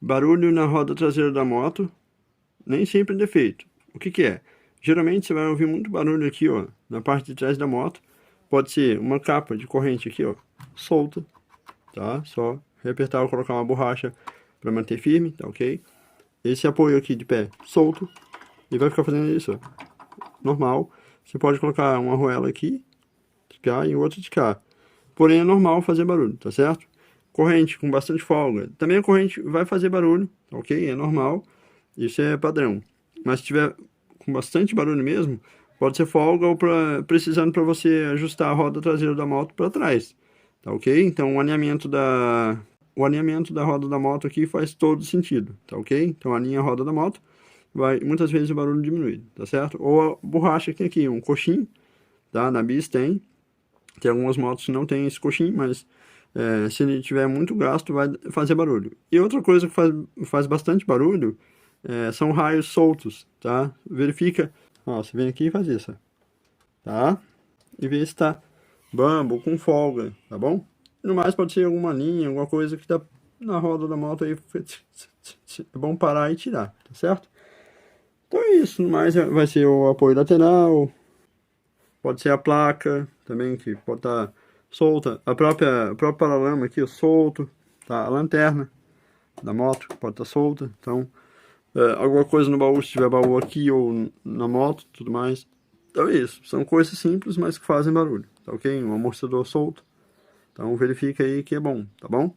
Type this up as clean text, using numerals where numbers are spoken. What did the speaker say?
Barulho na roda traseira da moto, nem sempre é defeito. O que que é? Geralmente você vai ouvir muito barulho aqui, ó, na parte de trás da moto. Pode ser uma capa de corrente aqui, ó, solta, tá? Só reapertar ou colocar uma borracha para manter firme, tá ok? Esse apoio aqui de pé solto e vai ficar fazendo isso, ó, normal. Você pode colocar uma arruela aqui, de cá e outra de cá. Porém é normal fazer barulho, tá certo? Corrente com bastante folga. Também a corrente vai fazer barulho, tá ok? É normal. Isso é padrão. Mas se tiver com bastante barulho mesmo, pode ser folga ou precisando para você ajustar a roda traseira da moto para trás, tá ok? Então o alinhamento da roda da moto aqui faz todo sentido, tá ok? Então alinha a roda da moto, muitas vezes o barulho diminui, tá certo? Ou a borracha que tem aqui, um coxim, tá? Na Bis tem. Tem algumas motos que não tem esse coxim, mas se ele tiver muito gasto, vai fazer barulho. E outra coisa que faz bastante barulho são raios soltos, tá? Verifica, ó, você vem aqui e faz isso, tá? E vê se tá bambo, com folga, tá bom? No mais pode ser alguma linha, alguma coisa que tá na roda da moto aí, é bom parar e tirar, tá certo? Então é isso, no mais vai ser o apoio lateral, pode ser a placa também, que pode estar solta. O próprio paralama aqui, solto. Tá? A lanterna da moto pode estar solta. Então, alguma coisa no baú, se tiver baú aqui ou na moto, tudo mais. Então é isso. São coisas simples, mas que fazem barulho. Tá ok? Um amortecedor solto. Então verifica aí que é bom, tá bom?